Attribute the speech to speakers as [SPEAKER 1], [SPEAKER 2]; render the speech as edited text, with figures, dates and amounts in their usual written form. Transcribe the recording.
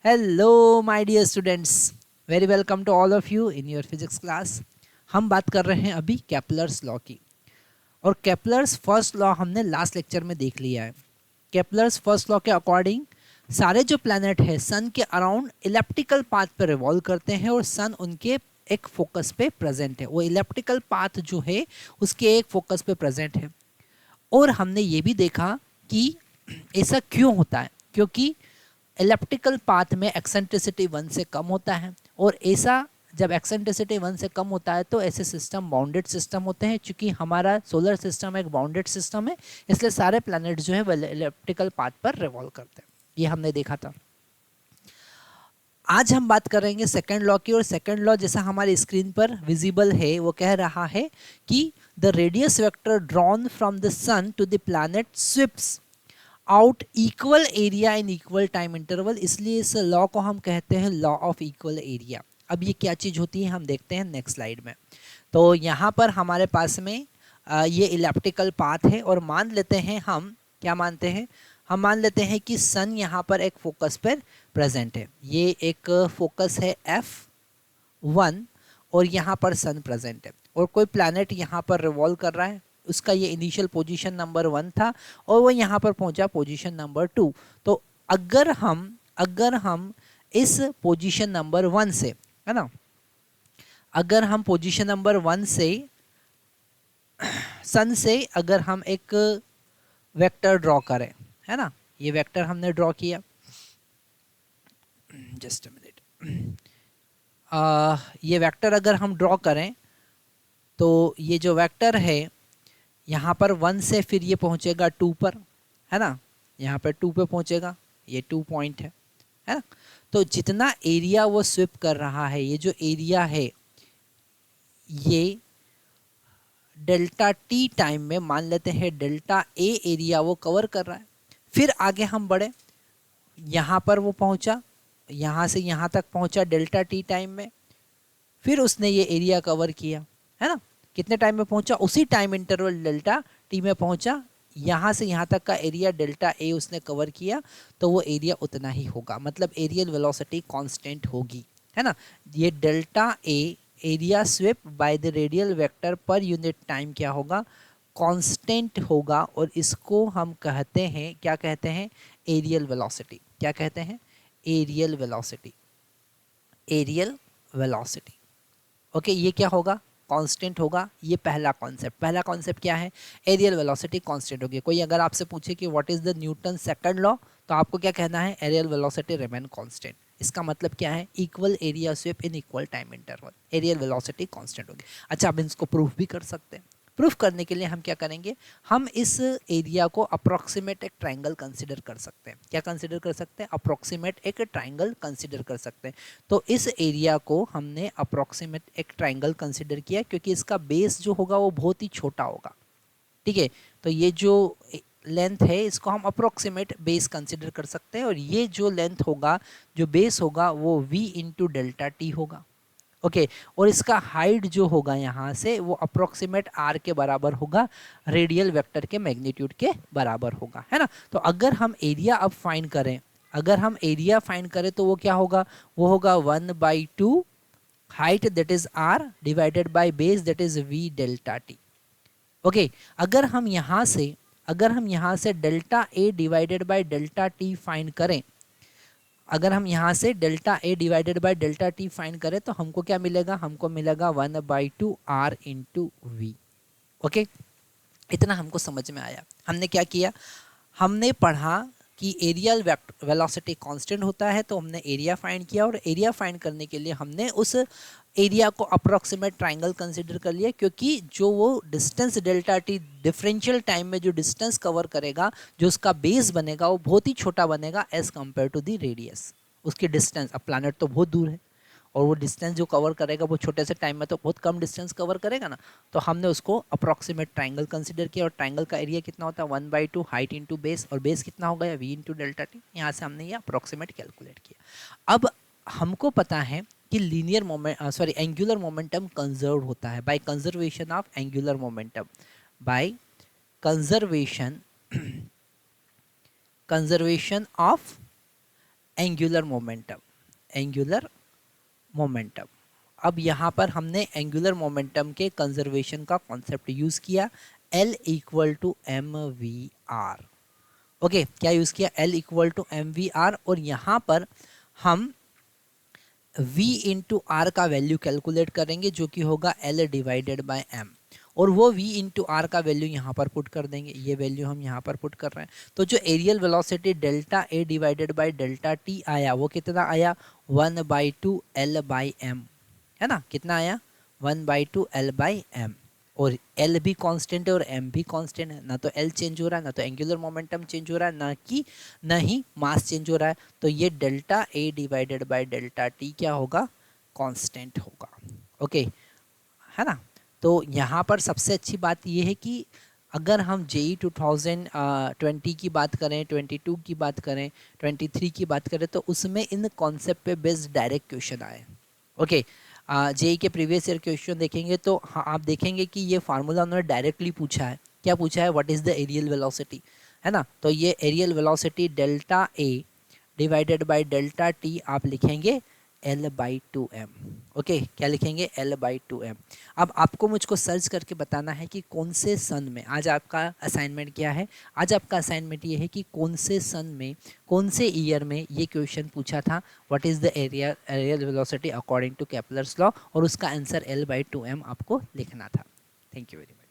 [SPEAKER 1] Hello my dear students, very welcome to all of you in your physics class. हम बात कर रहे हैं अभी केपलर्स लॉ की। और केपलर्स फर्स्ट लॉ हमने लास्ट लेक्चर में देख लिया है। केपलर्स फर्स्ट लॉ के अकॉर्डिंग सारे जो प्लैनेट है सन के अराउंड इलेप्टिकल पाथ पर रिवॉल्व करते हैं और सन उनके एक फोकस पे प्रेजेंट है। वो इलेप्टिकल पाथ जो है उसके एक फोकस पे प्रेजेंट है। और हमने ये भी देखा कि ऐसा क्यों होता है, क्योंकि एलिप्टिकल पाथ में एक्सेंट्रिसिटी 1 से कम होता है। और ऐसा जब एक्सेंट्रिसिटी 1 से कम होता है तो ऐसे सिस्टम बाउंडेड सिस्टम होते हैं। चूंकि हमारा सोलर सिस्टम एक बाउंडेड सिस्टम है, इसलिए सारे प्लैनेट जो है वो एलिप्टिकल पाथ पर रिवॉल्व करते हैं। ये हमने देखा था। आज हम बात करेंगे सेकेंड लॉ की। और सेकेंड लॉ जैसा हमारी स्क्रीन पर विजिबल है वो कह रहा है कि the radius vector drawn from the sun to the planet sweeps out equal area in equal time interval. इसलिए इस लॉ को हम कहते हैं लॉ ऑफ इक्वल एरिया। अब ये क्या चीज़ होती है हम देखते हैं नेक्स्ट स्लाइड में। तो यहाँ पर हमारे पास में ये इलेप्टिकल पाथ है और मान लेते हैं हम क्या मानते हैं, हम मान लेते हैं कि सन यहाँ पर एक फोकस पर प्रेजेंट है। ये एक फोकस है F1 और यहाँ पर सन प्रेजेंट है और कोई प्लैनेट यहाँ पर रिवॉल्व कर रहा है। उसका ये इनिशियल पोजीशन नंबर 1 था और वो यहाँ पर पहुँचा पोजीशन नंबर 2। तो अगर हम इस पोजीशन नंबर 1 से, है ना, अगर हम पोजीशन नंबर 1 से सन से अगर हम एक वेक्टर ड्रॉ करें, है ना, ये वेक्टर हमने ड्रॉ किया। Just a minute. ये वेक्टर अगर हम ड्रॉ करें तो ये जो वेक्टर है यहाँ पर 1 से फिर ये पहुँचेगा 2 पर, है ना, यहाँ पर 2 पे पहुँचेगा। ये 2 पॉइंट है ना। तो जितना एरिया वो स्विप कर रहा है, ये जो एरिया है ये डेल्टा टी टाइम में मान लेते हैं डेल्टा ए एरिया वो कवर कर रहा है। फिर आगे हम बढ़े, यहाँ पर वो पहुँचा, यहाँ से यहाँ तक पहुँचा डेल्टा टी टाइम में। फिर उसने ये एरिया कवर किया, है ना। कितने टाइम में पहुँचा, उसी टाइम इंटरवल डेल्टा टी में पहुँचा। यहाँ से यहाँ तक का एरिया डेल्टा ए उसने कवर किया, तो वो एरिया उतना ही होगा, मतलब एरियल वेलोसिटी कांस्टेंट होगी, है ना। ये delta A area swept by the radial vector per unit time क्या होगा, कांस्टेंट होगा। और इसको हम कहते हैं, क्या कहते हैं, एरियल वेलोसिटी। क्या कहते हैं, areal velocity. Areal velocity, okay. ये क्या होगा, कांस्टेंट होगा। ये पहला कॉन्सेप्ट। पहला कॉन्सेप्ट क्या है, एरियल वेलोसिटी कांस्टेंट होगी। कोई अगर आपसे पूछे कि what is the Newton second law, तो आपको क्या कहना है, एरियल वेलोसिटी रिमेन कांस्टेंट। इसका मतलब क्या है, equal area swept in equal time interval, areal velocity constant होगी। अच्छा, अब इसको प्रूफ भी कर सकते हैं। प्रूफ करने के लिए हम क्या करेंगे, हम इस एरिया को अप्रोक्सीमेट एक ट्राइंगल कंसिडर कर सकते हैं। क्या कंसिडर कर सकते हैं, अप्रोक्सीमेट एक ट्राइंगल कंसिडर कर सकते हैं। तो इस एरिया को हमने अप्रोक्सीमेट एक ट्राइंगल कंसिडर किया क्योंकि इसका बेस जो होगा वो बहुत ही छोटा होगा, ठीक है। तो ये जो लेंथ है इसको हम अप्रोक्सीमेट बेस कंसिडर कर सकते हैं और ये जो लेंथ होगा, जो बेस होगा, वो v इंटू डेल्टा टी होगा, ओके। और इसका हाइट जो होगा यहाँ से वो अप्रोक्सीमेट r के बराबर होगा, रेडियल वेक्टर के मैग्नीट्यूड के बराबर होगा, है ना। तो अगर हम एरिया अब फाइंड करें, अगर हम एरिया फाइंड करें तो वो क्या होगा, वो होगा 1/2 height that is r divided by base that is v delta T, okay. अगर हम यहाँ से delta a divided by delta T find करें, अगर हम यहाँ से delta A divided by delta T find करें तो हमको क्या मिलेगा, हमको मिलेगा 1/2 r इंटू वी, ओके। इतना हमको समझ में आया। हमने क्या किया, हमने पढ़ा कि एरियल वेलोसिटी कांस्टेंट होता है, तो हमने एरिया फाइंड किया और एरिया फाइंड करने के लिए हमने उस एरिया को अप्रोक्सीमेट ट्राइंगल कंसिडर कर लिया, क्योंकि जो वो distance delta T differential time में जो डिस्टेंस कवर करेगा, जो उसका बेस बनेगा वो बहुत ही छोटा बनेगा as compare to the radius. उसकी डिस्टेंस, अब प्लैनेट तो बहुत दूर है और वो डिस्टेंस जो कवर करेगा वो छोटे से टाइम में तो बहुत कम डिस्टेंस कवर करेगा ना। तो हमने उसको अप्रोक्सीमेट ट्राइंगल कंसिडर किया और ट्राइंगल का एरिया कितना होता है, 1/2 हाइट इंटू बेस, और बेस कितना हो गया, v इंटू डेल्टा टी। यहाँ से हमने ये अप्रोक्सीमेट कैलकुलेट किया। अब हमको पता है कि linear moment angular momentum conserve होता है by conservation of angular momentum, by conservation of angular momentum, angular momentum. अब यहाँ पर हमने एंगुलर मोमेंटम के कंजर्वेशन का कॉन्सेप्ट यूज़ किया, L equal to M V R. Okay, क्या यूज़ किया? L equal to M V R. और यहाँ पर हम V इंटू आर का वैल्यू कैलकुलेट करेंगे जो कि होगा L डिवाइडेड बाय M, और वो V इंटू आर का वैल्यू यहाँ पर पुट कर देंगे। ये वैल्यू हम यहाँ पर पुट कर रहे हैं। तो जो areal velocity delta A divided by delta T आया वो कितना आया? 1/2 L बाई एम, है ना? कितना आया? 1/2 L बाई एम। और L भी कांस्टेंट है और M भी कांस्टेंट है, ना तो L चेंज हो रहा है, ना तो एंगुलर मोमेंटम चेंज हो रहा है, ना ही मास चेंज हो रहा है। तो ये delta A divided by delta T क्या होगा? कांस्टेंट होगा। ओके, है ना? तो यहाँ पर सबसे अच्छी बात ये है कि अगर हम JEE 2020 की बात करें, 22 की बात करें, 23 की बात करें, तो उसमें इन कॉन्सेप्ट पे बेस्ड डायरेक्ट क्वेश्चन आए। ओके, JEE के प्रीवियस ईयर क्वेश्चन देखेंगे तो हाँ, आप देखेंगे कि ये फार्मूला उन्होंने डायरेक्टली पूछा है। क्या पूछा है? What is the areal velocity, है ना? तो ये areal velocity delta A divided by delta T आप लिखेंगे L/2m। ओके, क्या लिखेंगे? L/2m। अब आपको मुझको सर्च करके बताना है कि कौन से सन में, आज आपका असाइनमेंट क्या है? आज आपका असाइनमेंट ये है कि कौन से सन में, कौन से ईयर में ये क्वेश्चन पूछा था, what is the areal velocity according to Kepler's law, और उसका आंसर L/2m आपको लिखना था। Thank you very much.